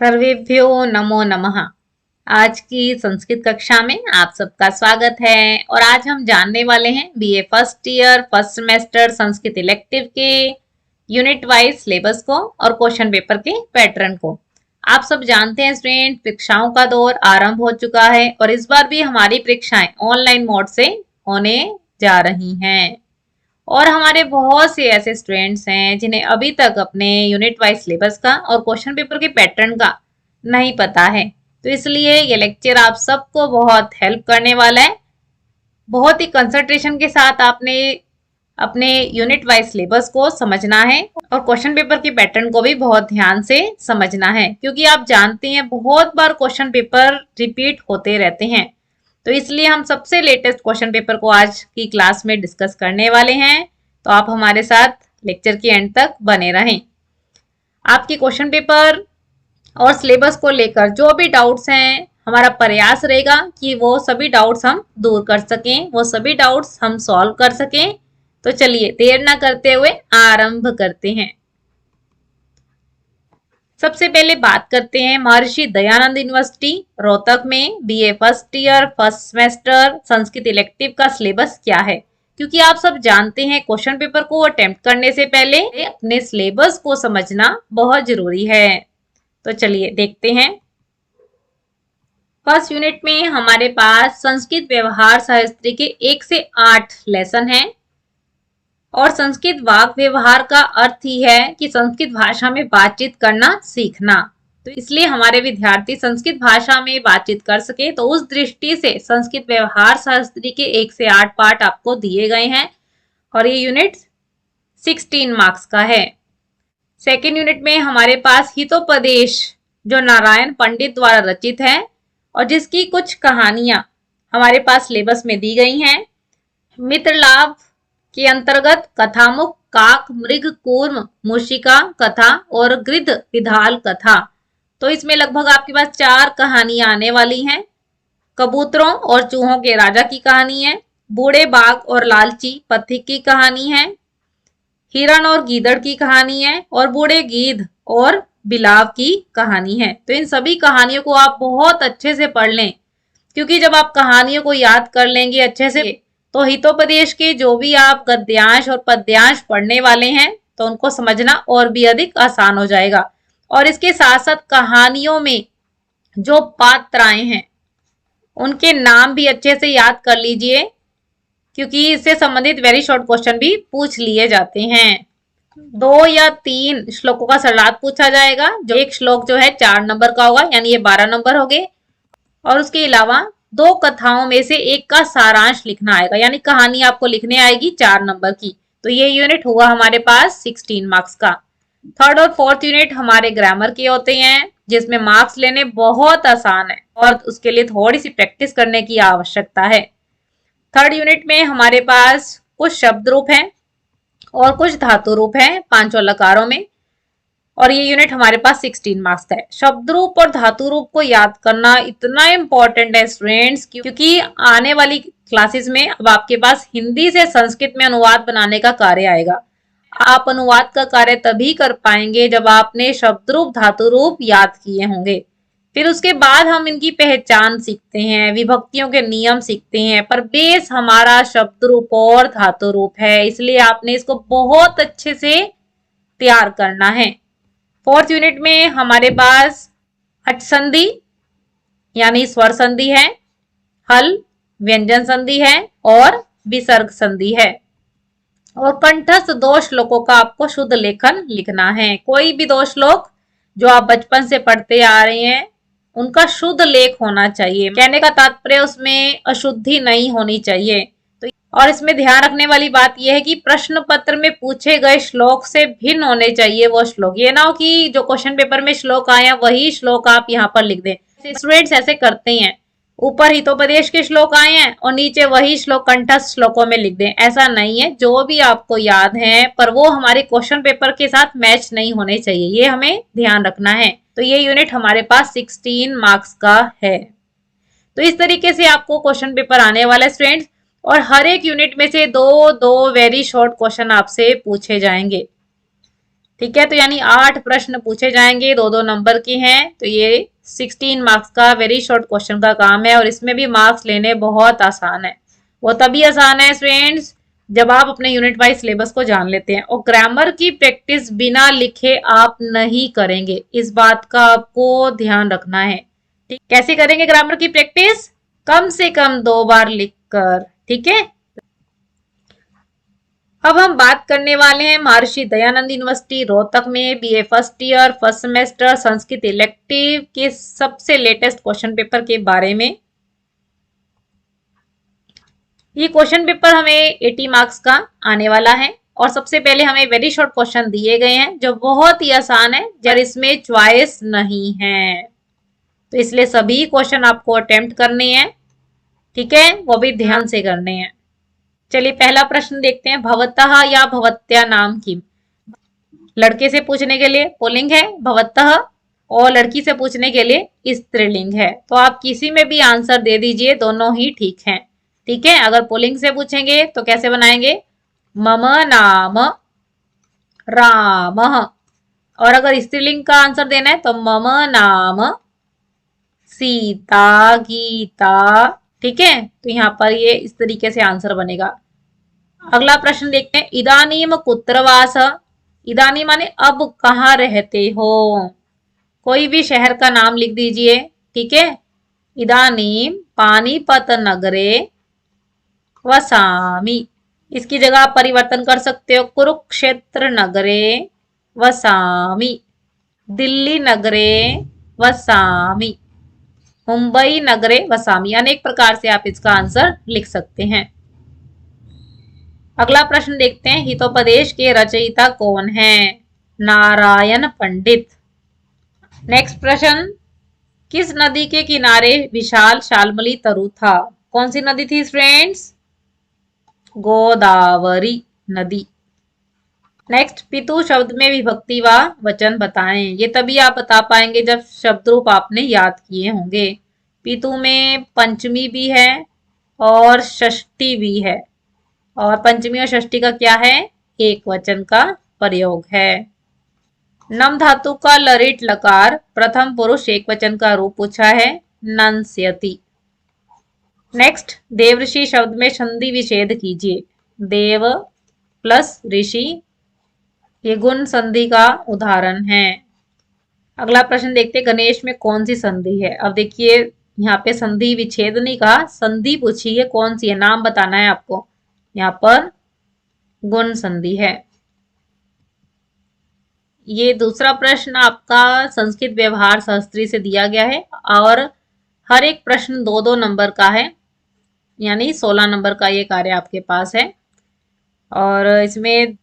सर्वेभ्यो नमो नमः। आज की संस्कृत कक्षा में आप सबका स्वागत है और आज हम जानने वाले हैं BA first year first semester Sanskrit elective के यूनिट वाइज सिलेबस को और क्वेश्चन पेपर के पैटर्न को। आप सब जानते हैं स्टूडेंट, परीक्षाओं का दौर आरंभ हो चुका है और इस बार भी हमारी परीक्षाएं ऑनलाइन मोड से होने जा रही हैं और हमारे बहुत से ऐसे स्टूडेंट्स हैं जिन्हें अभी तक अपने यूनिट वाइज सिलेबस का और क्वेश्चन पेपर के पैटर्न का नहीं पता है। तो इसलिए ये लेक्चर आप सबको बहुत हेल्प करने वाला है। बहुत ही कंसंट्रेशन के साथ आपने अपने यूनिट वाइज सिलेबस को समझना है और क्वेश्चन पेपर के पैटर्न को भी बहुत ध्यान से समझना है, क्योंकि आप जानते हैं बहुत बार क्वेश्चन पेपर रिपीट होते रहते हैं। तो इसलिए हम सबसे लेटेस्ट क्वेश्चन पेपर को आज की क्लास में डिस्कस करने वाले हैं। तो आप हमारे साथ लेक्चर के एंड तक बने रहें। आपकी क्वेश्चन पेपर और सिलेबस को लेकर जो भी डाउट्स हैं, हमारा प्रयास रहेगा कि वो सभी डाउट्स हम दूर कर सकें, वो सभी डाउट्स हम सॉल्व कर सकें। तो चलिए देर ना करते हुए आरंभ करते हैं। सबसे पहले बात करते हैं महर्षि दयानंद यूनिवर्सिटी रोहतक में BA first year first semester Sanskrit elective का सिलेबस क्या है, क्योंकि आप सब जानते हैं क्वेश्चन पेपर को अटेम्प्ट करने से पहले अपने सिलेबस को समझना बहुत जरूरी है। तो चलिए देखते हैं। फर्स्ट यूनिट में हमारे पास संस्कृत व्यवहार शास्त्र के 1 से 8 लेसन हैं और संस्कृत वाक व्यवहार का अर्थ ही है कि संस्कृत भाषा में बातचीत करना सीखना। तो इसलिए हमारे विद्यार्थी संस्कृत भाषा में बातचीत कर सके, तो उस दृष्टि से संस्कृत व्यवहार शास्त्री के 1 से 8 पार्ट आपको दिए गए हैं और ये यूनिट 16 मार्क्स का है। सेकेंड यूनिट में हमारे पास हितोपदेश जो नारायण पंडित द्वारा रचित है और जिसकी कुछ कहानियां हमारे पास सिलेबस में दी गई हैं। मित्र लाभ के अंतर्गत कथामुख, काक, मृग, कूर्म, मूषिका कथा और गृध विधाल कथा। तो इसमें लगभग आपके पास 4 कहानियां आने वाली हैं। कबूतरों और चूहों के राजा की कहानी है, बूढ़े बाघ और लालची पथिक की कहानी है, हिरण और गीदड़ की कहानी है और बूढ़े गीध और बिलाव की कहानी है। तो इन सभी कहानियों को आप बहुत अच्छे से पढ़ लें, क्योंकि जब आप कहानियों को याद कर लेंगे अच्छे से तो हितोपदेश के जो भी आप गद्यांश और पद्यांश पढ़ने वाले हैं तो उनको समझना और भी अधिक आसान हो जाएगा। और इसके साथ साथ कहानियों में जो पात्राएं हैं उनके नाम भी अच्छे से याद कर लीजिए, क्योंकि इससे संबंधित वेरी शॉर्ट क्वेश्चन भी पूछ लिए जाते हैं। 2 या 3 श्लोकों का सरलार्थ पूछा जाएगा, जो एक श्लोक जो है 4 नंबर का होगा, यानी ये 12 नंबर हो गए। और उसके अलावा 2 कथाओं में से एक का सारांश लिखना आएगा, यानी कहानी आपको लिखने आएगी 4 नंबर की। तो ये यूनिट हुआ हमारे पास 16 मार्क्स का। थर्ड और फोर्थ यूनिट हमारे ग्रामर के होते हैं, जिसमें मार्क्स लेने बहुत आसान है और उसके लिए थोड़ी सी प्रैक्टिस करने की आवश्यकता है। थर्ड यूनिट में हमारे पास कुछ शब्द रूप हैं और कुछ धातु रूप हैं 5 लकारों में, और ये यूनिट हमारे पास 16 मार्क्स का है। शब्द रूप और धातु रूप को याद करना इतना इम्पोर्टेंट है स्टूडेंट्स, क्योंकि आने वाली क्लासेस में अब आपके पास हिंदी से संस्कृत में अनुवाद बनाने का कार्य आएगा। आप अनुवाद का कार्य तभी कर पाएंगे जब आपने शब्द रूप धातु रूप याद किए होंगे। फिर उसके बाद हम इनकी पहचान सीखते हैं, विभक्तियों के नियम सीखते हैं, पर बेस हमारा शब्द रूप और धातु रूप है, इसलिए आपने इसको बहुत अच्छे से तैयार करना है। फोर्थ यूनिट में हमारे पास अच संधि यानी स्वर संधि है, हल व्यंजन संधि है और विसर्ग संधि है। और कंठस्थ 2 श्लोकों का आपको शुद्ध लेखन लिखना है। कोई भी 2 श्लोक जो आप बचपन से पढ़ते आ रहे हैं उनका शुद्ध लेख होना चाहिए। कहने का तात्पर्य उसमें अशुद्धि नहीं होनी चाहिए। तो और इसमें ध्यान रखने वाली बात यह है कि प्रश्न पत्र में पूछे गए श्लोक से भिन्न होने चाहिए वो श्लोक। ये ना हो कि जो क्वेश्चन पेपर में श्लोक आया वही श्लोक आप यहाँ पर लिख दें। स्टूडेंट्स ऐसे करते हैं, ऊपर हितोपदेश के श्लोक आए हैं और नीचे वही श्लोक कंठस्थ श्लोकों में लिख दें। ऐसा नहीं है, जो भी आपको याद है पर वो हमारे क्वेश्चन पेपर के साथ मैच नहीं होने चाहिए, ये हमें ध्यान रखना है। तो ये यूनिट हमारे पास 16 मार्क्स का है। तो इस तरीके से आपको क्वेश्चन पेपर आने वाला है स्टूडेंट्स, और हर एक यूनिट में से 2 वेरी शॉर्ट क्वेश्चन आपसे पूछे जाएंगे। ठीक है, तो यानी 8 प्रश्न पूछे जाएंगे, 2-2 नंबर के हैं। तो ये 16 मार्क्स का वेरी शॉर्ट क्वेश्चन का काम है और इसमें भी मार्क्स लेने बहुत आसान है। वो तभी आसान है फ्रेंड्स जब आप अपने यूनिट वाइज सिलेबस को जान लेते हैं। और ग्रामर की प्रैक्टिस बिना लिखे आप नहीं करेंगे, इस बात का आपको ध्यान रखना है। ठीक, कैसे करेंगे ग्रामर की प्रैक्टिस? कम से कम 2 बार लिखकर। ठीक है, अब हम बात करने वाले हैं महर्षि दयानंद यूनिवर्सिटी रोहतक में BA first year first semester Sanskrit elective के सबसे लेटेस्ट क्वेश्चन पेपर के बारे में। ये क्वेश्चन पेपर हमें 80 मार्क्स का आने वाला है और सबसे पहले हमें वेरी शॉर्ट क्वेश्चन दिए गए हैं जो बहुत ही आसान है, जब इसमें चॉइस नहीं है, तो इसलिए सभी क्वेश्चन आपको अटेम्प्ट करने हैं। ठीक है, वो भी ध्यान से करने हैं। चलिए पहला प्रश्न देखते हैं। भवतः या भवत्या नाम की। लड़के से पूछने के लिए पुल्लिंग है भवतः और लड़की से पूछने के लिए स्त्रीलिंग है, तो आप किसी में भी आंसर दे दीजिए, दोनों ही ठीक हैं। ठीक है, अगर पुल्लिंग से पूछेंगे तो कैसे बनाएंगे? मम नाम रामः। और अगर स्त्रीलिंग का आंसर देना है तो मम नाम सीता गीता। ठीक है, तो यहाँ पर ये इस तरीके से आंसर बनेगा। अगला प्रश्न देखते हैं। इदानीम कुत्रवास। इदानी माने अब कहाँ रहते हो? कोई भी शहर का नाम लिख दीजिए। ठीक है, इदानीम पानीपत नगरे वसामी। इसकी जगह आप परिवर्तन कर सकते हो, कुरुक्षेत्र नगरे वसामी, दिल्ली नगरे वसामी, मुंबई नगरे वसामी। अनेक प्रकार से आप इसका आंसर लिख सकते हैं। अगला प्रश्न देखते हैं। हितोपदेश के रचयिता कौन है? नारायण पंडित। नेक्स्ट प्रश्न। किस नदी के किनारे विशाल शाल्मली तरु था? कौन सी नदी थी फ्रेंड्स? गोदावरी नदी। नेक्स्ट, पितु शब्द में विभक्ति व वचन बताएं। ये तभी आप बता पाएंगे जब शब्द रूप आपने याद किए होंगे। पितु में पंचमी भी है और षष्ठी भी है, और पंचमी और षष्ठी का क्या है? एक वचन का प्रयोग है। नम धातु का लरिट लकार प्रथम पुरुष एक वचन का रूप पूछा है, नंस्यति। नेक्स्ट, देवऋषि शब्द में संधि विच्छेद कीजिए। देव प्लस ऋषि, ये गुण संधि का उदाहरण है। अगला प्रश्न देखते हैं। गणेश में कौन सी संधि है? अब देखिए यहाँ पे संधि विच्छेद नहीं कहा, संधि पूछी है, कौन सी है नाम बताना है आपको। यहाँ पर गुण संधि है। ये दूसरा प्रश्न आपका संस्कृत व्यवहार शास्त्री से दिया गया है और हर एक प्रश्न 2-2 नंबर का है, यानी 16 नंबर का ये कार्य आपके पास है। और इसमें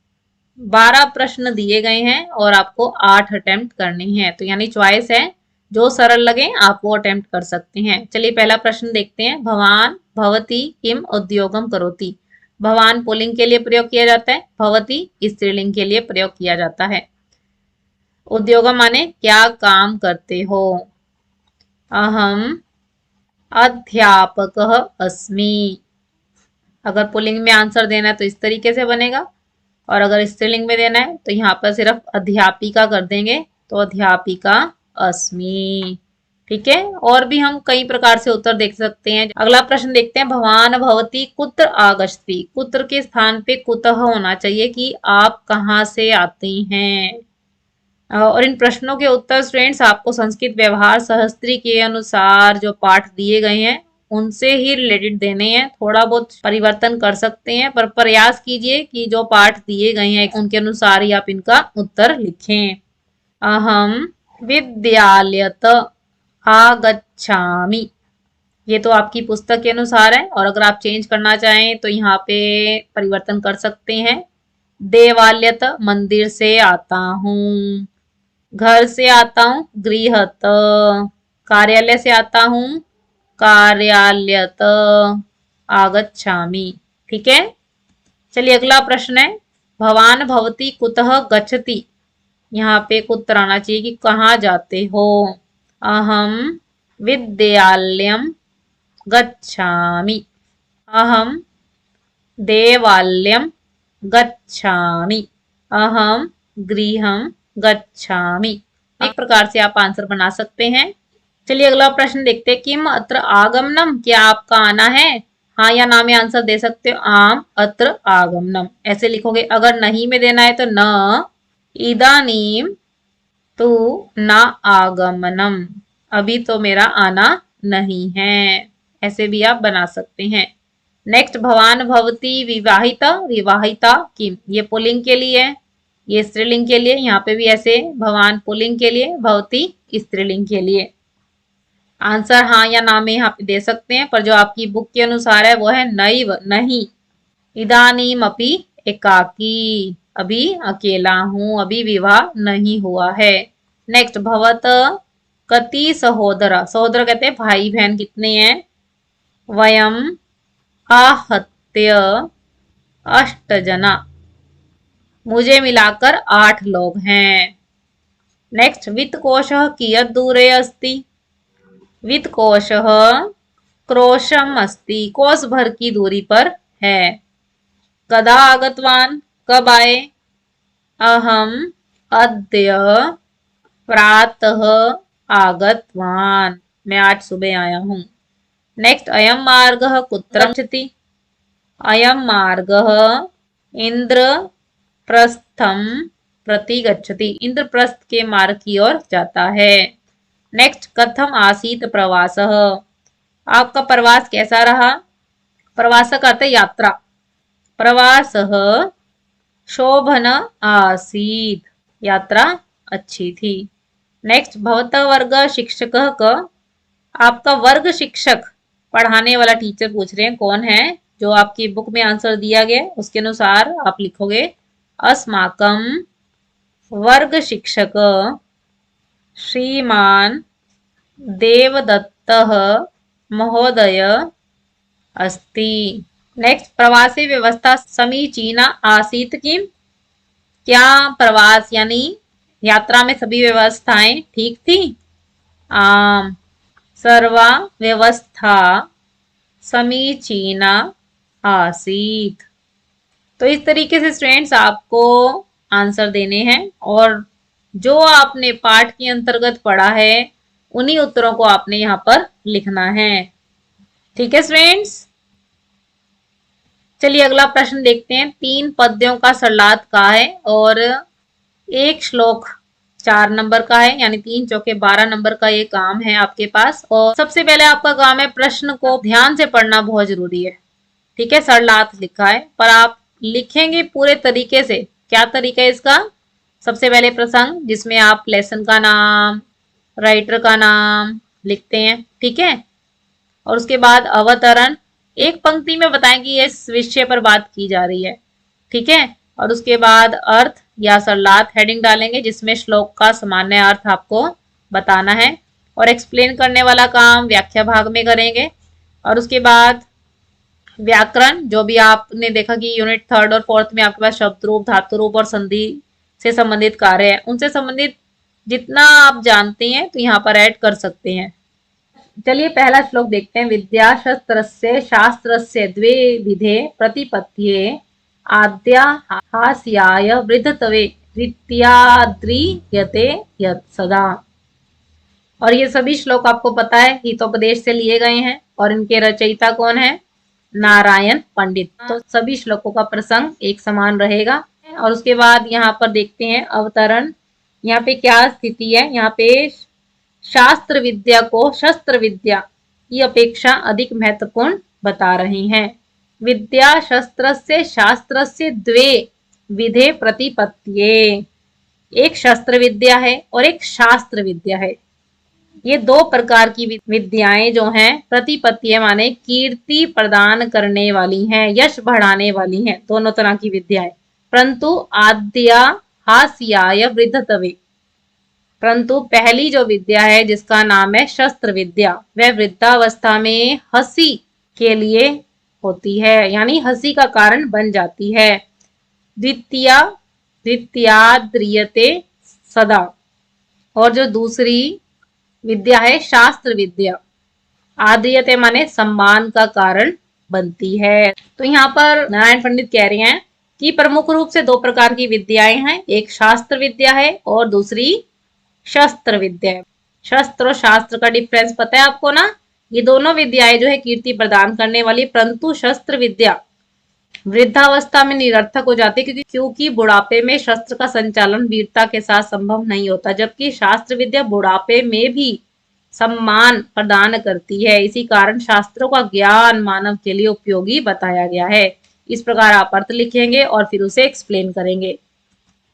12 प्रश्न दिए गए हैं और आपको 8 अटेम्प्ट करनी है, तो यानी चॉइस है, जो सरल लगे आप वो अटेम्प्ट कर सकते हैं। चलिए पहला प्रश्न देखते हैं। भवान भवती किम उद्योगम करोति। भवान पुल्लिंग के लिए प्रयोग किया जाता है, भवती स्त्रीलिंग के लिए प्रयोग किया जाता है। उद्योगम माने क्या काम करते हो? अहम अध्यापकः अस्मि। अगर पुल्लिंग में आंसर देना है तो इस तरीके से बनेगा, और अगर स्त्रीलिंग में देना है तो यहाँ पर सिर्फ अध्यापिका कर देंगे, तो अध्यापिका अस्मि। ठीक है, और भी हम कई प्रकार से उत्तर देख सकते हैं। अगला प्रश्न देखते हैं। भवान भवती कुत्र आगच्छति। कुत्र के स्थान पे कुतः होना चाहिए कि आप कहाँ से आते हैं। और इन प्रश्नों के उत्तर फ्रेंड्स आपको संस्कृत व्यवहार शास्त्री के अनुसार जो पाठ दिए गए हैं उनसे ही रिलेटेड देने हैं। थोड़ा बहुत परिवर्तन कर सकते हैं, पर प्रयास कीजिए कि जो पाठ दिए गए हैं उनके अनुसार ही आप इनका उत्तर लिखें। अहम विद्यालयत आगच्छामि। ये तो आपकी पुस्तक के अनुसार है, और अगर आप चेंज करना चाहें तो यहाँ पे परिवर्तन कर सकते हैं। देवालयत मंदिर से आता हूँ। घर से आता हूँ गृहत। कार्यालय से आता हूँ कार्यालयत आगच्छामि। ठीक है, चलिए अगला प्रश्न है। भवान भवती कुतः गच्छति। यहाँ पे कुत्र आना चाहिए कि कहाँ जाते हो। अहम विद्यालयम गच्छामि। अहम देवालयम गच्छामि। अहम गृहम गच्छामि। एक प्रकार से आप आंसर बना सकते हैं। चलिए अगला प्रश्न देखते हैं। किम अत्र आगमनम, क्या आपका आना है? हाँ या ना में आंसर दे सकते हो। आम अत्र आगमनम ऐसे लिखोगे। अगर नहीं में देना है तो न इदानीम तु न आगमनम, अभी तो मेरा आना नहीं है, ऐसे भी आप बना सकते हैं। नेक्स्ट, भवान भवती विवाहिता विवाहिता किम, ये पुल्लिंग के लिए, ये स्त्रीलिंग के लिए। यहाँ पे भी ऐसे भवान पुल्लिंग के लिए, भवती स्त्रीलिंग के लिए। आंसर हाँ या ना में यहाँ पे दे सकते हैं, पर जो आपकी बुक के अनुसार है वो है नैव, नहीं। इदानीम अपि एकाकी, अभी अकेला हूं, अभी विवाह नहीं हुआ है। नेक्स्ट, भवत कति सहोदरा, सहोदर कहते हैं भाई बहन कितने हैं। वयम आहत्य अष्टजना, मुझे मिलाकर 8 लोग हैं। नेक्स्ट, वित्तकोशः कियत् दूरे अस्ति, वित्तकोशः क्रोशम अस्ति, कोस भर की दूरी पर है। कदा आगतवान, कब आए। अहम अद्य प्रातः आगतवान, मैं आज सुबह आया हूँ। नेक्स्ट, अयम मार्गः कुत्र गच्छति, अयम मार्गः इंद्रप्रस्थम प्रति गच्छति, इंद्रप्रस्थ के मार्ग की ओर जाता है। नेक्स्ट, कथम आसीत प्रवासः, आपका प्रवास कैसा रहा। प्रवास का अर्थ है यात्रा। प्रवासः शोभन आसीत, यात्रा अच्छी थी। नेक्स्ट, भवतः वर्ग शिक्षकः क, आपका वर्ग शिक्षक, पढ़ाने वाला टीचर पूछ रहे हैं कौन है। जो आपकी बुक में आंसर दिया गया उसके अनुसार आप लिखोगे अस्माकं वर्ग शिक्षक श्रीमान देवदत्तः महोदय अस्ति। नेक्स्ट, प्रवासी व्यवस्था समीचीना आसीत किम, क्या प्रवास यानी यात्रा में सभी व्यवस्थाएं ठीक थी। आम सर्वा व्यवस्था समीचीना आसीत। तो इस तरीके से स्टूडेंट्स आपको आंसर देने हैं, और जो आपने पाठ के अंतर्गत पढ़ा है उन्हीं उत्तरों को आपने यहाँ पर लिखना है। ठीक है स्टूडेंट्स, चलिए अगला प्रश्न देखते हैं। 3 पद्यों का सरलार्थ का है और एक श्लोक 4 नंबर का है, यानी 3 चौके 12 नंबर का ये काम है आपके पास। और सबसे पहले आपका काम है प्रश्न को ध्यान से पढ़ना, बहुत जरूरी है। ठीक है, सरलार्थ लिखा है पर आप लिखेंगे पूरे तरीके से। क्या तरीका है इसका। सबसे पहले प्रसंग, जिसमें आप लेसन का नाम, राइटर का नाम लिखते हैं। ठीक है, और उसके बाद अवतरण, एक पंक्ति में बताएं कि इस विषय पर बात की जा रही है। ठीक है, और उसके बाद अर्थ या सरलार्थ हेडिंग डालेंगे, जिसमें श्लोक का सामान्य अर्थ आपको बताना है। और एक्सप्लेन करने वाला काम व्याख्या भाग में करेंगे। और उसके बाद व्याकरण, जो भी आपने देखा कि यूनिट 3 और 4 में आपके पास शब्द रूप, धातु रूप और संधि से संबंधित कार्य है, उनसे संबंधित जितना आप जानते हैं तो यहाँ पर ऐड कर सकते हैं। चलिए पहला श्लोक देखते हैं। विद्या शस्त्रस्य शास्त्रस्य द्वे विधे प्रतिपत्ये आद्या हास्याय वृद्धत्वे विद्याद्रियते यत् सदा। और ये सभी श्लोक आपको पता है हितोपदेश से लिए गए हैं, और इनके रचयिता कौन है, नारायण पंडित। तो सभी श्लोकों का प्रसंग एक समान रहेगा। और उसके बाद यहाँ पर देखते हैं अवतरण। यहाँ पे क्या स्थिति है, यहाँ पे शास्त्र विद्या को शस्त्र विद्या की अपेक्षा अधिक महत्वपूर्ण बता रहे हैं। विद्या शस्त्र से शास्त्र से द्वे विधे प्रतिपत्ये, एक शस्त्र विद्या है और एक शास्त्र विद्या है। ये 2 प्रकार की विद्याएं जो हैं, प्रतिपत्ति माने कीर्ति प्रदान करने वाली हैं, यश बढ़ाने वाली हैं, दोनों तरह की विद्याएं। परंतु आद्या हास्याय वृद्धत्वे, परंतु पहली जो विद्या है जिसका नाम है शस्त्र विद्या, वह वृद्धावस्था में हंसी के लिए होती है, यानी हंसी का कारण बन जाती है। द्वितीयाद्रियते सदा, और जो दूसरी विद्या है शास्त्र विद्या, आद्रियते माने सम्मान का कारण बनती है। तो यहाँ पर नारायण पंडित कह रहे हैं कि प्रमुख रूप से दो प्रकार की विद्याएं हैं, एक शास्त्र विद्या है और दूसरी शस्त्र विद्या है। शस्त्र और शास्त्र का डिफरेंस पता है आपको ना? ये दोनों विद्याएं जो है कीर्ति प्रदान करने वाली, परंतु शस्त्र विद्या वृद्धावस्था में निरर्थक हो जाती है, क्योंकि बुढ़ापे में शस्त्र का संचालन वीरता के साथ संभव नहीं होता, जबकि शास्त्र विद्या बुढ़ापे में भी सम्मान प्रदान करती है। इसी कारण शास्त्रों का ज्ञान मानव के लिए उपयोगी बताया गया है। इस प्रकार आप अर्थ लिखेंगे और फिर उसे एक्सप्लेन करेंगे।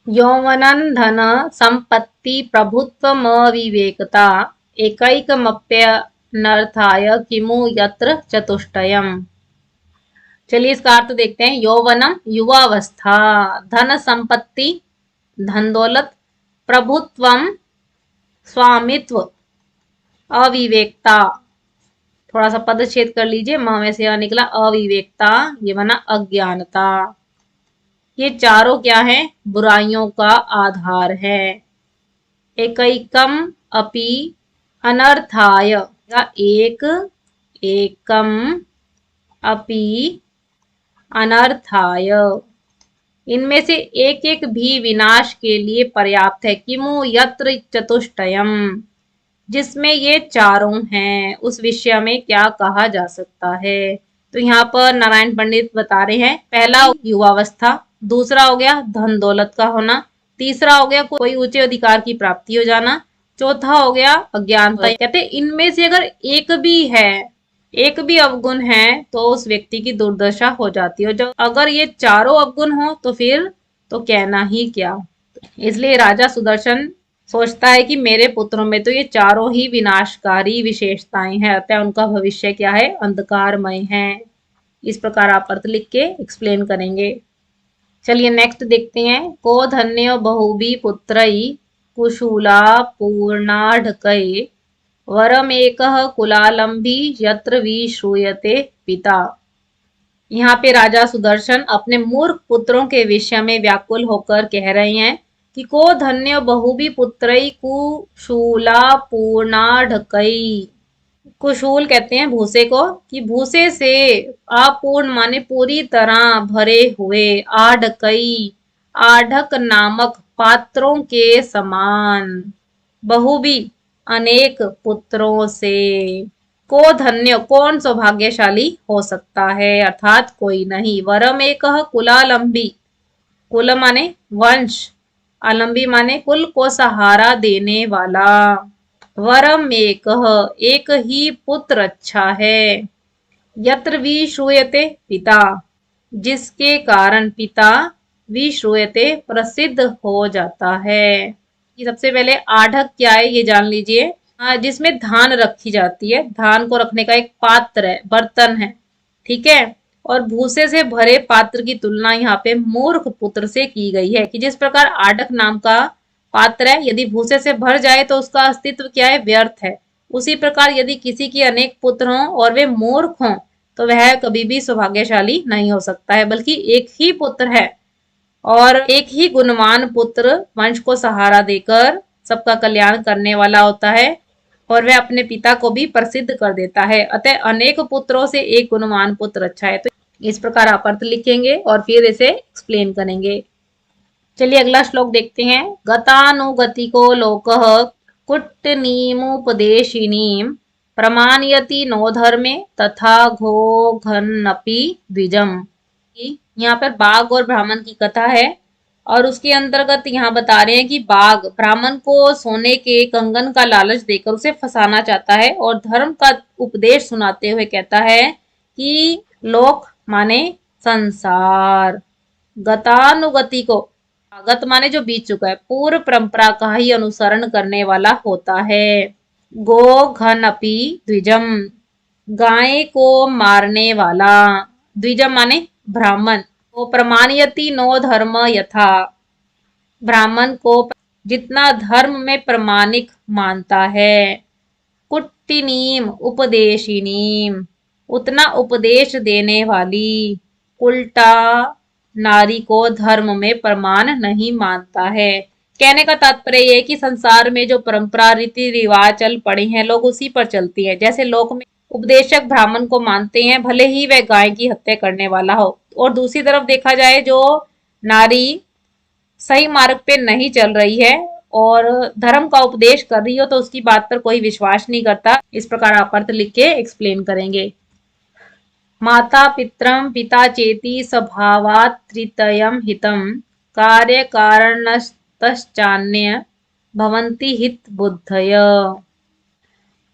यौवनन धन संपत्ति प्रभुत्व विवेकता एकैकमप्यनर्थाय किमु यत्र चतुष्टयम्। चलिए इसका अर्थ देखते हैं। यौवनम युवावस्था, धन संपत्ति धन दौलत, प्रभुत्वम स्वामित्व, अविवेकता, थोड़ा सा पदच्छेद कर लीजिए, म में से निकला अविवेकता, ये बना अज्ञानता। ये चारों क्या है? बुराइयों का आधार है। एकैकम अपि अनर्थाय, एक एकम अपि अनर्थाय, इनमें से एक एक भी विनाश के लिए पर्याप्त है। किमु यत्र चतुष्टयम, जिसमें ये चारों हैं उस विषय में क्या कहा जा सकता है? तो यहाँ पर नारायण पंडित बता रहे हैं, पहला युवावस्था, दूसरा हो गया धन दौलत का होना, तीसरा हो गया कोई ऊंचे अधिकार की प्राप्ति हो जाना, चौथा हो गया अज्ञानता। कहते इनमें से अगर एक भी है, एक भी अवगुण है तो उस व्यक्ति की दुर्दशा हो जाती है। जब अगर ये चारों अवगुण हो तो फिर तो कहना ही क्या। इसलिए राजा सुदर्शन सोचता है कि मेरे पुत्रों में तो ये चारों ही विनाशकारी विशेषताएं हैं, अतः उनका भविष्य क्या है? अंधकारमय है। इस प्रकार आप अर्थ लिख के एक्सप्लेन करेंगे। चलिए नेक्स्ट देखते हैं। को धन्य बहुबी पुत्रई कुशूला पूर्णाढ़कये वरमेक कुलालंबी यत्र विश्रूयते पिता। यहाँ पे राजा सुदर्शन अपने मूर्ख पुत्रों के विषय में व्याकुल होकर कह रहे हैं कि को धन्य बहुबी पुत्रई कुशूला पूर्णाढ़कई। कुशूल कहते हैं भूसे को, कि भूसे से अपूर्ण माने पूरी तरह भरे हुए, आढ़कई आढ़क नामक पात्रों के समान, बहुबी अनेक पुत्रों से। को धन्य कौन सौभाग्यशाली हो सकता है? अर्थात कोई नहीं। वरम एक कुलालंबी, कुल माने वंश, अलंबी माने कुल को सहारा देने वाला। वरम एक ही पुत्र अच्छा है। यत्र विश्रूयते पिता, जिसके कारण पिता विश्रूयते प्रसिद्ध हो जाता है। सबसे पहले आढ़क क्या है ये जान लीजिए। जिसमें धान रखी जाती है, धान को रखने का एक पात्र है, बर्तन है, ठीक है। और भूसे से भरे पात्र की तुलना यहाँ पे मूर्ख पुत्र से की गई है, कि जिस प्रकार आढ़क नाम का पात्र है, यदि भूसे से भर जाए तो उसका अस्तित्व क्या है? व्यर्थ है। उसी प्रकार यदि किसी की अनेक पुत्र हों और वे मूर्ख हों तो वह कभी भी सौभाग्यशाली नहीं हो सकता है, बल्कि एक ही पुत्र है और एक ही गुणवान पुत्र वंश को सहारा देकर सबका कल्याण करने वाला होता है और वह अपने पिता को भी प्रसिद्ध कर देता है। अतः अनेक पुत्रों से एक गुणवान पुत्र अच्छा है। तो इस प्रकार आप अर्थ लिखेंगे और फिर इसे एक्सप्लेन करेंगे। चलिए अगला श्लोक देखते हैं। गतानुगतिको लोकः कुट्टनीमुपदेशिनीं प्रमाणयति नो धर्मे तथा घो घन्नपि द्विजम। यहाँ पर बाघ और ब्राह्मण की कथा है और उसके अंतर्गत यहाँ बता रहे हैं कि बाघ ब्राह्मण को सोने के कंगन का लालच देकर उसे फंसाना चाहता है और धर्म का उपदेश सुनाते हुए कहता है कि लोक माने संसार, गतानुगति को, गत माने जो बीत चुका है, पूर्व परंपरा का ही अनुसरण करने वाला होता है। गो घन अपि द्विजम, गाय को मारने वाला, द्विजम माने ब्राह्मण, तो प्रमाणयति नो धर्म यथा, ब्राह्मण को जितना धर्म में प्रमाणिक मानता है। कुट्टिनीम उपदेशिनीम, उतना उपदेश देने वाली, उल्टा नारी को धर्म में प्रमाण नहीं मानता है। कहने का तात्पर्य यह कि संसार में जो परंपरा रीति रिवाज चल पड़े हैं लोग उसी पर चलती है। जैसे लोक में उपदेशक ब्राह्मण को मानते हैं भले ही वह गाय की हत्या करने वाला हो, और दूसरी तरफ देखा जाए जो नारी सही मार्ग पे नहीं चल रही है और धर्म का उपदेश कर रही हो तो उसकी बात पर कोई विश्वास नहीं करता। इस प्रकार आप अर्थ लिख के एक्सप्लेन करेंगे। माता पित्रम पिता चेति स्वभावात् तृतीयं हितं कार्य कारणतश्चान्य भवन्ति हित बुद्धय।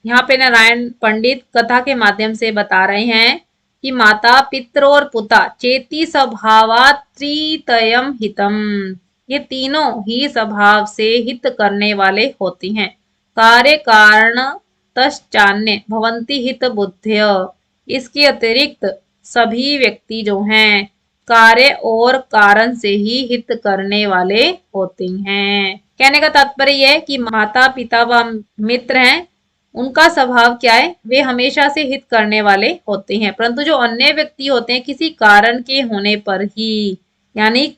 यहाँ पे नारायण पंडित कथा के माध्यम से बता रहे हैं कि माता पित्र और पुता चेती स्वभावात् तृतीयं हितम, ये तीनों ही स्वभाव से हित करने वाले होते हैं। कार्य कारण तश्चान्य भवन्ति हित बुद्धय, इसके अतिरिक्त सभी व्यक्ति जो हैं कार्य और कारण से ही हित करने वाले होते हैं। कहने का तात्पर्य यह है कि माता पिता व मित्र हैं, उनका स्वभाव क्या है, वे हमेशा से हित करने वाले होते हैं, परंतु जो अन्य व्यक्ति होते हैं किसी कारण के होने पर ही, यानी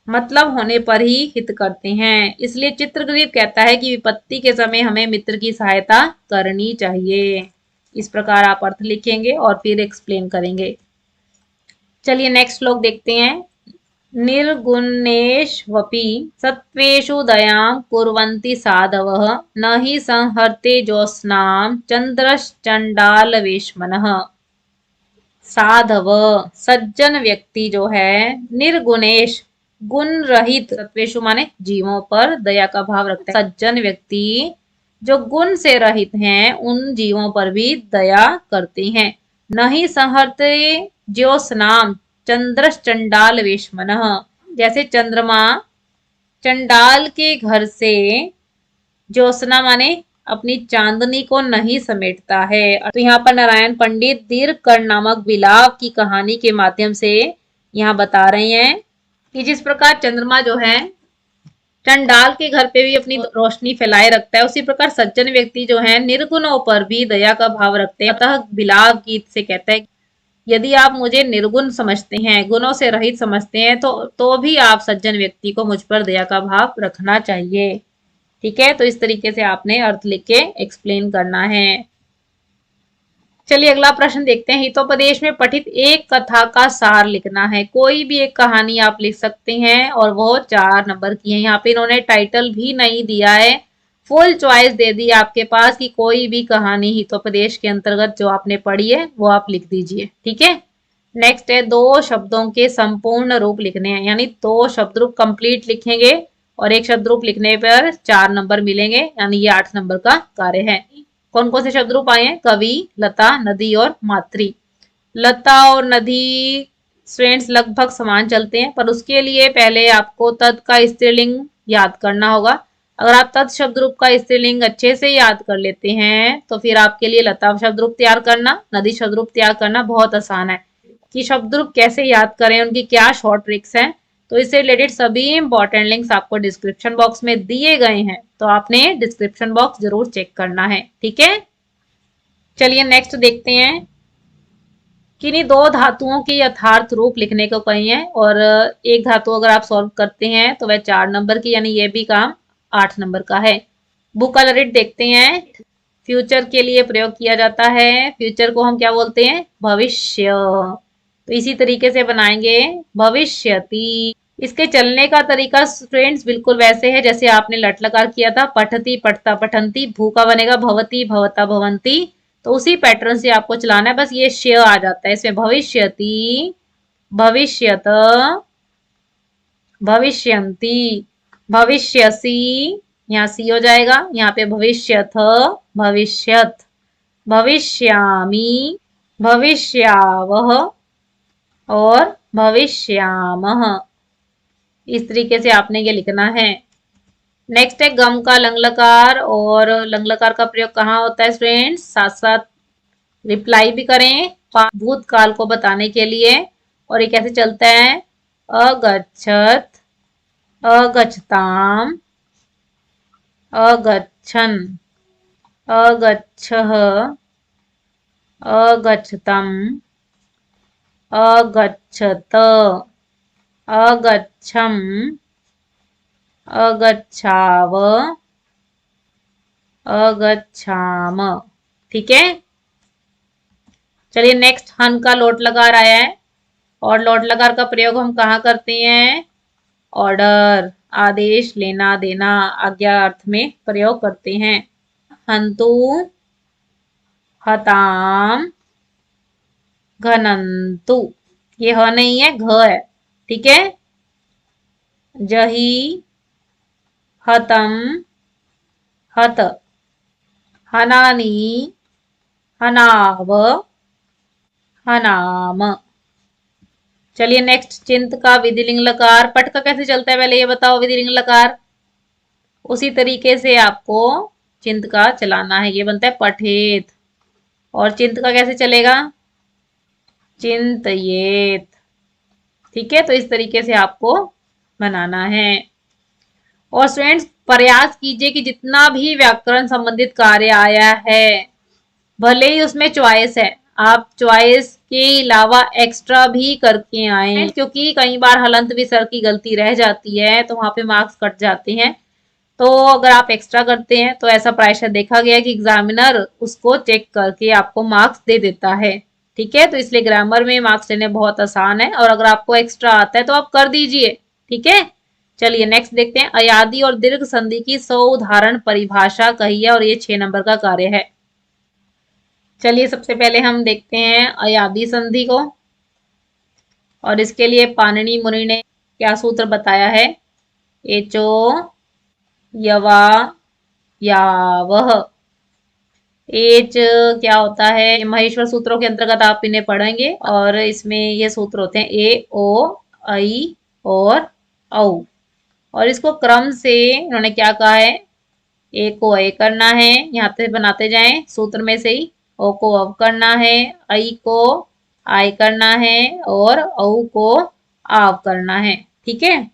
मतलब होने पर ही हित करते हैं। इसलिए चित्रग्रीव कहता है कि विपत्ति के समय हमें मित्र की सहायता करनी चाहिए। इस प्रकार आप अर्थ लिखेंगे और फिर एक्सप्लेन करेंगे। चलिए नेक्स्ट श्लोक देखते हैं। निर्गुणेष्वपि सत्त्वेषु दयां कुर्वन्ति साधवः न हि संहर्ते ज्योत्स्नां चन्द्रश्चण्डालवेश्मनः। साधव सज्जन व्यक्ति जो है, निर्गुणेश गुण रहित, सत्वेषु माने जीवों पर दया का भाव रखते हैं। सज्जन व्यक्ति जो गुण से रहित हैं उन जीवों पर भी दया करते हैं। नहीं संहर्ते ज्योत्स्नाम चंद्रश्चंडाल वेश्मनः, जैसे चंद्रमा चंडाल के घर से ज्योत्सना माने अपनी चांदनी को नहीं समेटता है। तो यहाँ पर नारायण पंडित दीर्घ कर्ण नामक बिलाव की कहानी के माध्यम से यहाँ बता रहे हैं कि जिस प्रकार चंद्रमा जो है चंडाल के घर पे भी अपनी रोशनी फैलाए रखता है, उसी प्रकार सज्जन व्यक्ति जो है निर्गुणों पर भी दया का भाव रखते हैं। अतः बिलाव गीत से कहता है यदि आप मुझे निर्गुण समझते हैं, गुणों से रहित समझते हैं, तो भी आप सज्जन व्यक्ति को मुझ पर दया का भाव रखना चाहिए। ठीक है, तो इस तरीके से आपने अर्थ लिख के एक्सप्लेन करना है। चलिए अगला प्रश्न देखते हैं। हितोपदेश में पठित एक कथा का सार लिखना है। कोई भी एक कहानी आप लिख सकते हैं और वो 4 नंबर की है। यहाँ पे इन्होंने टाइटल भी नहीं दिया है, फुल चॉइस दे दी आपके पास कि कोई भी कहानी हितोपदेश के अंतर्गत जो आपने पढ़ी है वो आप लिख दीजिए। ठीक है, नेक्स्ट है 2 शब्दों के संपूर्ण रूप लिखने हैं, यानी 2 शब्द रूप कंप्लीट लिखेंगे और एक शब्द रूप लिखने पर 4 नंबर मिलेंगे, यानी ये 8 नंबर का कार्य है। कौन कौन से शब्द रूप आए हैं? कवि, लता, नदी और मातृ। लता और नदी स्टूडेंट्स लगभग समान चलते हैं, पर उसके लिए पहले आपको तत् का स्त्रीलिंग याद करना होगा। अगर आप तत् शब्द रूप का स्त्रीलिंग अच्छे से याद कर लेते हैं तो फिर आपके लिए लता शब्द रूप तैयार करना, नदी शब्द रूप तैयार करना बहुत आसान है। कि शब्द रूप कैसे याद करें, उनकी क्या शॉर्ट ट्रिक्स हैं, तो इससे रिलेटेड सभी इंपॉर्टेंट लिंक्स आपको डिस्क्रिप्शन बॉक्स में दिए गए हैं, तो आपने डिस्क्रिप्शन बॉक्स जरूर चेक करना है। ठीक है, चलिए नेक्स्ट देखते हैं। किन्हीं 2 धातुओं के यथार्थ रूप लिखने को कही है और एक धातु अगर आप सॉल्व करते हैं तो वह 4 नंबर की, यानी ये भी काम 8 नंबर का है। बुक कलरिट देखते हैं। फ्यूचर के लिए प्रयोग किया जाता है। फ्यूचर को हम क्या बोलते हैं? भविष्य। तो इसी तरीके से बनाएंगे भविष्यति। इसके चलने का तरीका स्टूडेंट्स बिल्कुल वैसे है जैसे आपने लट लकार किया था, पठती पठता पठंती, भू का बनेगा भवती भवता भवंती, तो उसी पैटर्न से आपको चलाना है, बस ये श आ जाता है इसमें। भविष्यति, भविष्यत, भविष्यंती, भविष्यसि, यहाँ सी हो जाएगा, यहाँ पे भविष्यथ, भविष्यत, भविष्यामि, भविष्यावह और भविष्यामः। इस तरीके से आपने ये लिखना है। नेक्स्ट है गम का लंगलकार, और लंगलकार का प्रयोग कहाँ होता है स्टूडेंट्स? साथ साथ रिप्लाई भी करें भूतकाल को बताने के लिए। और ये कैसे चलता है? अगच्छत, अगच्छताम, अगच्छन, अगच्छः, अगच्छतम, अगच्छत, अगच्छम, अगच्छाव, अगच्छाम। ठीक है, चलिए नेक्स्ट हन का लोट लकार आया है, और लोट लकार का प्रयोग हम कहाँ करते हैं? ऑर्डर, आदेश, लेना देना, आज्ञा अर्थ में प्रयोग करते हैं। हंतु, हताम, घनंतु, ये ह नहीं है, घ है, ठीक है। जही, हतम, हत, हनानी, हनाव, हनाम। चलिए नेक्स्ट, चिंत का विधिलिंग लकार। पट का कैसे चलता है पहले ये बताओ, विधिलिंग लकार। उसी तरीके से आपको चिंत का चलाना है, ये बनता है पठेत। और चिंत का कैसे चलेगा, चिंतयेत। ठीक है, तो इस तरीके से आपको बनाना है। और स्टूडेंट्स प्रयास कीजिए कि जितना भी व्याकरण संबंधित कार्य आया है, भले ही उसमें चॉइस है, आप चॉइस के अलावा एक्स्ट्रा भी करके आए, क्योंकि कई बार हलंत विसर्ग की गलती रह जाती है तो वहां पे मार्क्स कट जाते हैं। तो अगर आप एक्स्ट्रा करते हैं तो ऐसा प्रायशः देखा गया कि एग्जामिनर उसको चेक करके आपको मार्क्स दे देता है। ठीक है, तो इसलिए ग्रामर में मार्क्स लेने बहुत आसान है, और अगर आपको एक्स्ट्रा आता है तो आप कर दीजिए। ठीक है, चलिए नेक्स्ट देखते हैं। अयादी और दीर्घ संधि की 100 उदाहरण परिभाषा कही है, और ये 6 नंबर का कार्य है। चलिए सबसे पहले हम देखते हैं अयादी संधि को, और इसके लिए पाणिनि मुनि ने क्या सूत्र बताया है। एचो, यवा, यावह। एच क्या होता है, महेश्वर सूत्रों के अंतर्गत आप इन्हें पढ़ेंगे, और इसमें ये सूत्र होते हैं ए, ओ, आई और औ। और इसको क्रम से इन्होंने क्या कहा है, ए को ए करना है, यहाँ पे बनाते जाएं सूत्र में से ही। ओ को अव करना है, आई को आई करना है, और औ को आव करना है। ठीक है,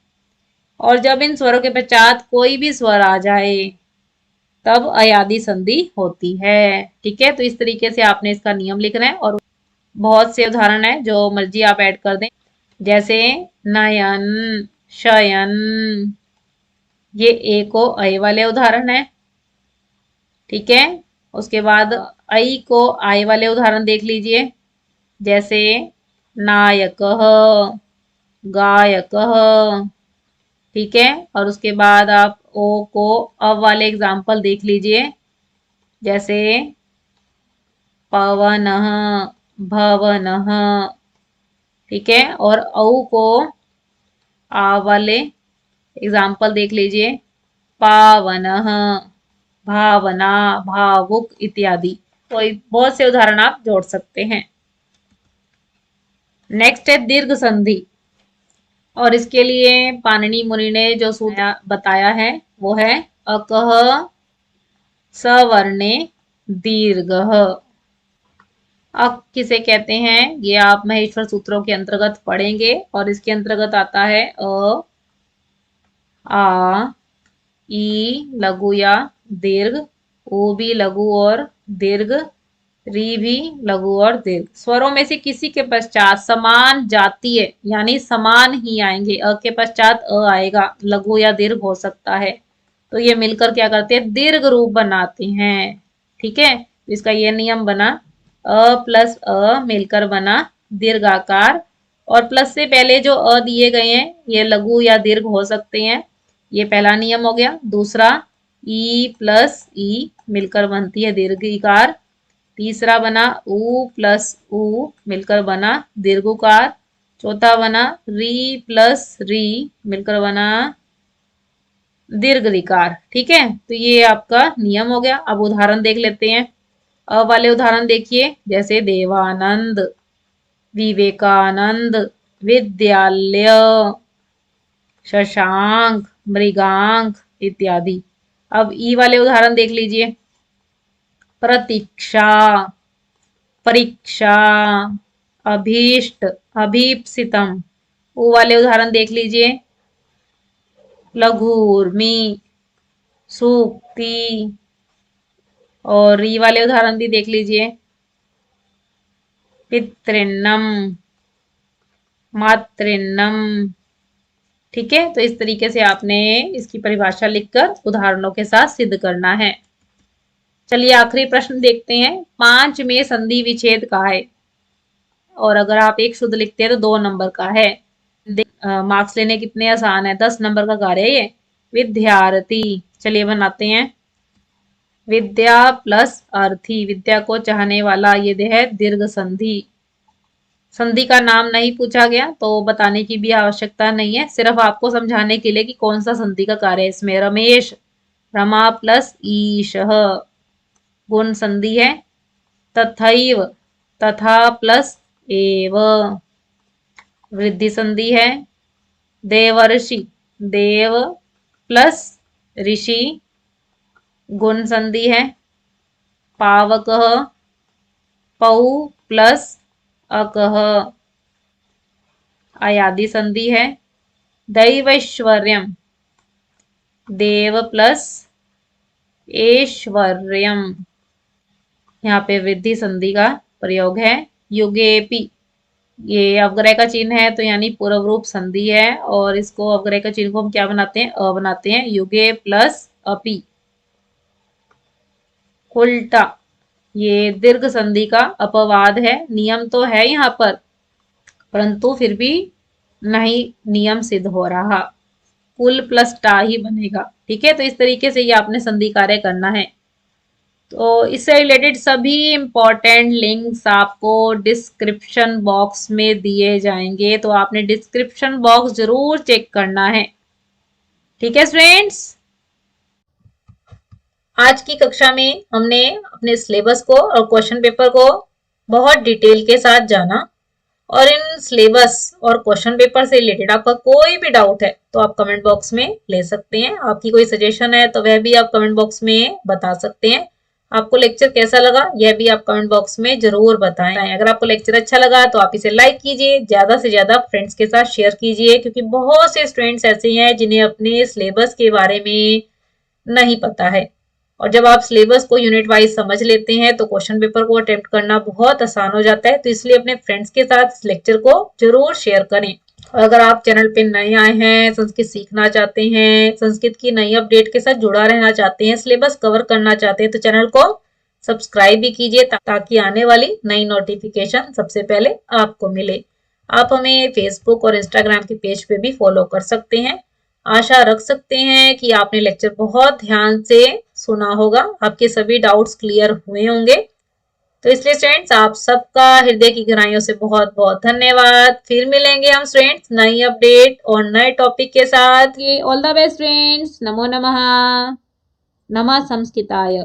और जब इन स्वरों के पश्चात कोई भी स्वर आ जाए तब अयादी संधि होती है। ठीक है, तो इस तरीके से आपने इसका नियम लिखना है, और बहुत से उदाहरण है जो मर्जी आप ऐड कर दें, जैसे नयन, शयन, ये ए को ऐ वाले उदाहरण है। ठीक है, उसके बाद ऐ को आय वाले उदाहरण देख लीजिए, जैसे नायक, गायक। ठीक है, और उसके बाद आप ओ को अव वाले एग्जाम्पल देख लीजिए, जैसे पवन, भवन। ठीक है, और औ को आ वाले एग्जाम्पल देख लीजिए, पावन, भावना, भावुक इत्यादि। तो बहुत से उदाहरण आप जोड़ सकते हैं। नेक्स्ट है दीर्घ संधि, और इसके लिए पाणिनि मुनि ने जो सूत्र बताया है वो है अकह सवर्णे दीर्घः। अक किसे कहते हैं, ये आप महेश्वर सूत्रों के अंतर्गत पढ़ेंगे, और इसके अंतर्गत आता है अ, आ, ई लघु या दीर्घ, ओ भी लघु और दीर्घ, री भी लघु और दीर्घ। स्वरों में से किसी के पश्चात समान जातीय यानी समान ही आएंगे। अ के पश्चात अ आएगा, लघु या दीर्घ हो सकता है, तो ये मिलकर क्या करते हैं, दीर्घ रूप बनाते हैं। ठीक है, इसका ये नियम बना, अ प्लस अ मिलकर बना दीर्घाकार, और प्लस से पहले जो अ दिए गए हैं ये लघु या दीर्घ हो सकते हैं। ये पहला नियम हो गया। दूसरा, ई प्लस ई मिलकर बनती है दीर्घिकार। तीसरा बना उ प्लस उ मिलकर बना दीर्घकार। चौथा बना री प्लस री मिलकर बना दीर्घ रिकार। ठीक है, तो ये आपका नियम हो गया। अब उदाहरण देख लेते हैं। अ वाले उदाहरण देखिए, जैसे देवानंद, विवेकानंद, विद्यालय, शशांक, मृगांक इत्यादि। अब ई वाले उदाहरण देख लीजिए, प्रतीक्षा, परीक्षा, अभीष्ट, अभीप्सितम। उ वाले उदाहरण देख लीजिए, लघुर्मी, सूक्ति, और री वाले उदाहरण भी देख लीजिए, पितृन्नम, मातृन्नम। ठीक है, तो इस तरीके से आपने इसकी परिभाषा लिखकर उदाहरणों के साथ सिद्ध करना है। चलिए आखिरी प्रश्न देखते हैं। 5 में संधि विच्छेद का है, और अगर आप एक शुद्ध लिखते हैं तो 2 नंबर का है। मार्क्स लेने कितने आसान है, 10 नंबर का कार्य है ये। विद्यार्थी, चलिए बनाते हैं। विद्या प्लस अर्थी, विद्या को चाहने वाला, ये है दीर्घ संधि। संधि का नाम नहीं पूछा गया तो बताने की भी आवश्यकता नहीं है, सिर्फ आपको समझाने के लिए कि कौन सा संधि का कार्य है इसमें। रमेश, रमा प्लस ईश, गुण संधि है। तथैव, तथा प्लस एव, वृद्धि संधि है। देवर्षि, देव प्लस ऋषि, गुण संधि है। पावकः, पौ प्लस अकः, अयादि संधि है। दैवैश्वर्यम, देव प्लस ऐश्वर्यम, यहाँ पे वृद्धि संधि का प्रयोग है। युगेपि, ये अवग्रह का चिन्ह है तो यानी पूर्व रूप संधि है, और इसको अवग्रह का चिन्ह को हम क्या बनाते हैं, अ बनाते हैं। युगे प्लस अपि। उल्टा, ये दीर्घ संधि का अपवाद है, नियम तो है यहाँ पर परंतु फिर भी नहीं नियम सिद्ध हो रहा। कुल प्लस टा ही बनेगा, ठीक है। तो इस तरीके से ये आपने संधि कार्य करना है। तो इससे रिलेटेड सभी इंपॉर्टेंट लिंक्स आपको डिस्क्रिप्शन बॉक्स में दिए जाएंगे, तो आपने डिस्क्रिप्शन बॉक्स जरूर चेक करना है, ठीक है फ्रेंड्स। आज की कक्षा में हमने अपने सिलेबस को और क्वेश्चन पेपर को बहुत डिटेल के साथ जाना, और इन सिलेबस और क्वेश्चन पेपर से रिलेटेड आपका कोई भी डाउट है तो आप कमेंट बॉक्स में ले सकते हैं। आपकी कोई सजेशन है तो वह भी आप कमेंट बॉक्स में बता सकते हैं। आपको लेक्चर कैसा लगा यह भी आप कमेंट बॉक्स में जरूर बताएं। अगर आपको लेक्चर अच्छा लगा तो आप इसे लाइक कीजिए, ज्यादा से ज्यादा फ्रेंड्स के साथ शेयर कीजिए, क्योंकि बहुत से स्टूडेंट्स ऐसे हैं जिन्हें अपने सिलेबस के बारे में नहीं पता है। और जब आप सिलेबस को यूनिट वाइज समझ लेते हैं तो क्वेश्चन पेपर को अटेम्प्ट करना बहुत आसान हो जाता है। तो इसलिए अपने फ्रेंड्स के साथ इस लेक्चर को जरूर शेयर करें। और अगर आप चैनल पे नए आए हैं, संस्कृत सीखना चाहते हैं, संस्कृत की नई अपडेट के साथ जुड़ा रहना चाहते हैं, सिलेबस कवर करना चाहते हैं, तो चैनल को सब्सक्राइब भी कीजिए ताकि आने वाली नई नोटिफिकेशन सबसे पहले आपको मिले। आप हमें फेसबुक और इंस्टाग्राम के पेज पे भी फॉलो कर सकते हैं। आशा रख सकते हैं कि आपने लेक्चर बहुत ध्यान से सुना होगा, आपके सभी डाउट्स क्लियर हुए होंगे। तो इसलिए स्टूडेंट्स आप सबका हृदय की गहराइयों से बहुत बहुत धन्यवाद। फिर मिलेंगे हम स्टूडेंट्स नई अपडेट और नए टॉपिक के साथ। All the best friends. नमो नमः। नमः संस्कृताय।